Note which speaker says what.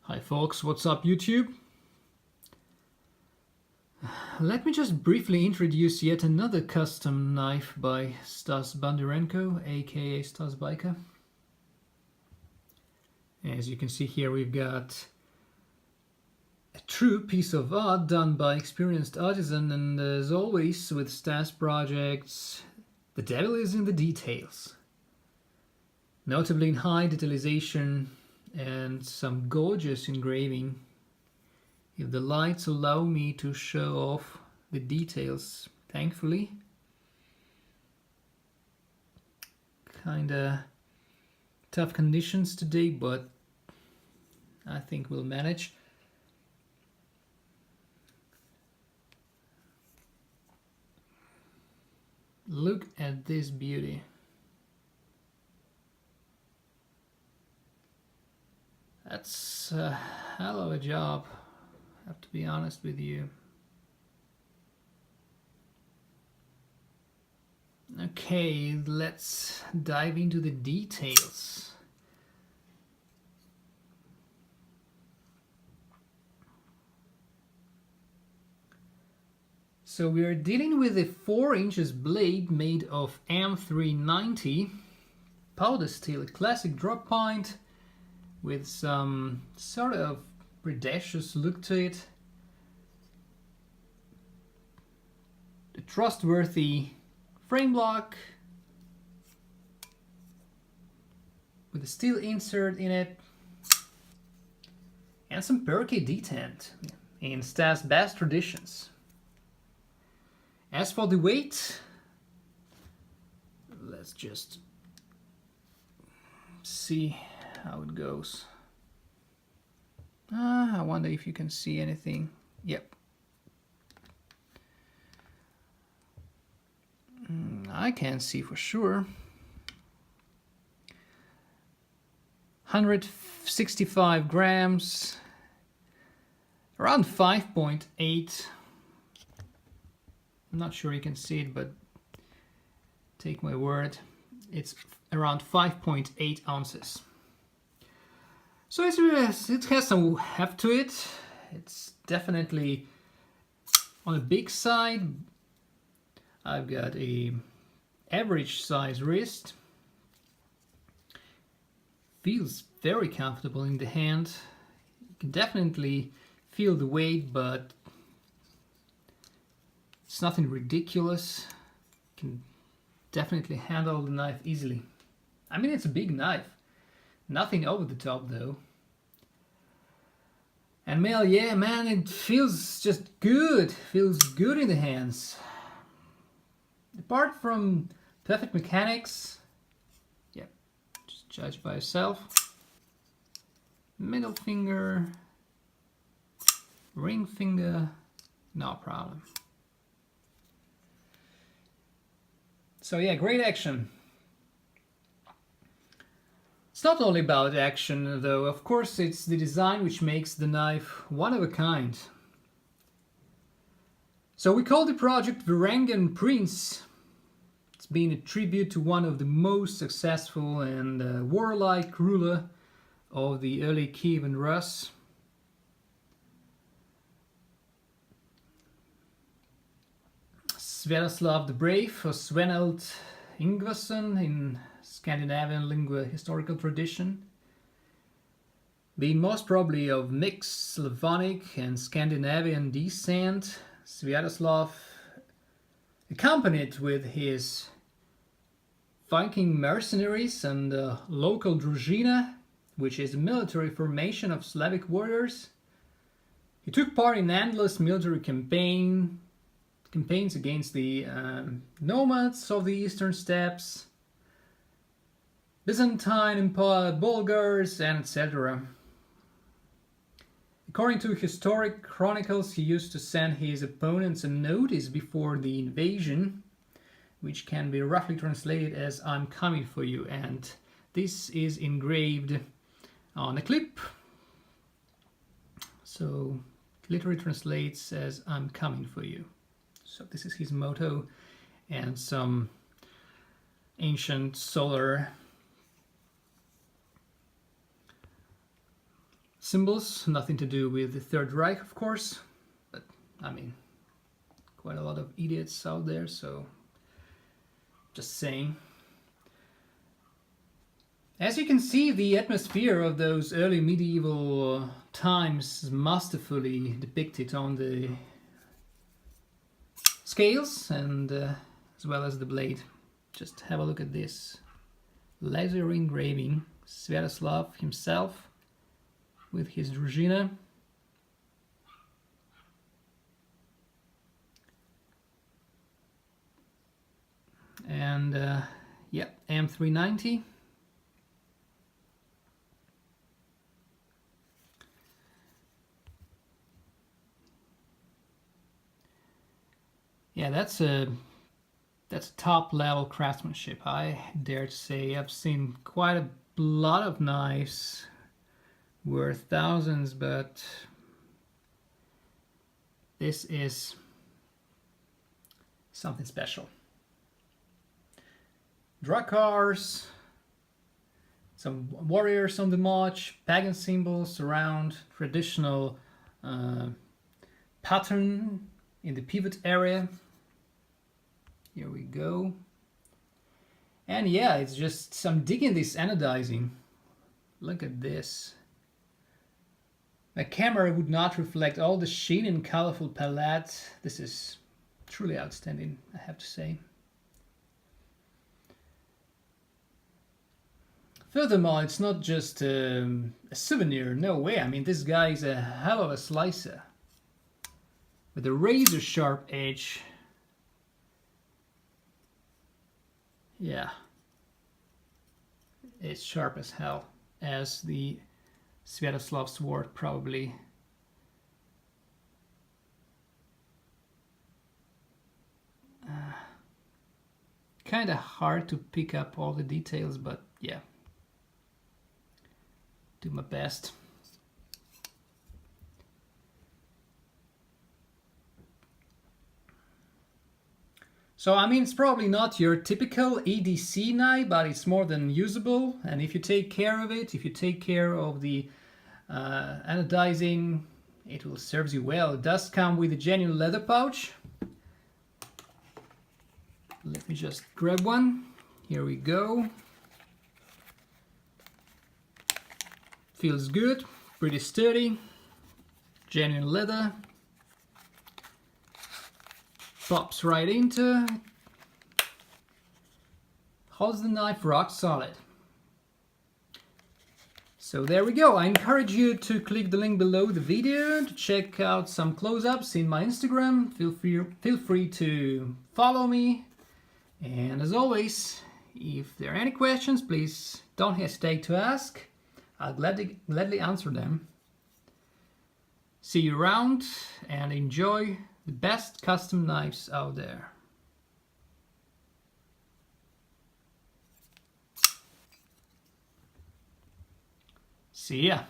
Speaker 1: Hi folks, what's up YouTube? Let me just briefly introduce yet another custom knife by Stas Bondarenko, aka Stas Biker. As you can see here, we've got a true piece of art done by experienced artisan, and as always with Stas projects, the devil is in the details. Notably in high detailization and some gorgeous engraving. If the lights allow me to show off the details, thankfully. Kinda tough conditions today, but I think we'll manage. Look at this beauty. That's a hell of a job, I have to be honest with you. Okay, let's dive into the details. So we are dealing with a 4 inches blade made of M390 powder steel, classic drop point with some sort of predacious look to it. A trustworthy frame block with a steel insert in it and some parquet detent in Stas Bass traditions. As for the weight, let's just see how it goes. I wonder if you can see anything. Yep. I can see for sure. 165 grams, around 5.8. I'm not sure you can see it, but take my word, it's around 5.8 ounces. So it has some heft to it. It's definitely on the big side. I've got a average size wrist. Feels very comfortable in the hand. You can definitely feel the weight, but it's nothing ridiculous. You can definitely handle the knife easily. I mean, it's a big knife. Nothing over the top though. And yeah, man, it feels just good. Feels good in the hands. Apart from perfect mechanics, yeah, just judge by yourself. Middle finger, ring finger, no problem. So yeah, great action. It's not only about action though, of course it's the design which makes the knife one of a kind. So we call the project Varangian Prince. It's been a tribute to one of the most successful and warlike ruler of the early Kievan Rus. Sviatoslav the Brave, or Svenelt Ingvason in Scandinavian lingua historical tradition. Being most probably of mixed Slavonic and Scandinavian descent, Sviatoslav, accompanied with his Viking mercenaries and local druzhina, which is a military formation of Slavic warriors. He took part in endless military campaigns against the nomads of the eastern steppes, Byzantine Empire, Bulgars, and etc. According to historic chronicles, he used to send his opponents a notice before the invasion, which can be roughly translated as "I'm coming for you," and this is engraved on a clip. So it literally translates as "I'm coming for you." So this is his motto, and some ancient solar symbols, nothing to do with the Third Reich, of course, but I mean, quite a lot of idiots out there, so just saying. As you can see, the atmosphere of those early medieval times is masterfully depicted on the scales and as well as the blade. Just have a look at this laser engraving. Sviatoslav himself with his družina. And yeah, M390. Yeah, that's top level craftsmanship. I dare to say I've seen quite a lot of knives worth thousands, but this is something special. Drakars, some warriors on the march, pagan symbols around, traditional pattern in the pivot area. Here we go. And yeah, it's just, I'm digging this anodizing. Look at this. My camera would not reflect all the sheen and colorful palette. This is truly outstanding, I have to say. Furthermore, it's not just a souvenir, no way. I mean, this guy is a hell of a slicer. With a razor sharp edge. Yeah. It's sharp as hell, as the Sviatoslav sword probably. Kind of hard to pick up all the details, but yeah. Do my best. So I mean, it's probably not your typical EDC knife, but it's more than usable. And if you take care of it, if you take care of the anodizing, it will serve you well. It does come with a genuine leather pouch. Let me just grab one. Here we go. Feels good, pretty sturdy, genuine leather. Pops right into, holds the knife rock solid. So there we go. I encourage you to click the link below the video to check out some close-ups in my Instagram. Feel free to follow me. And as always, if there are any questions, please don't hesitate to ask. I'll gladly answer them. See you around and enjoy the best custom knives out there. See ya.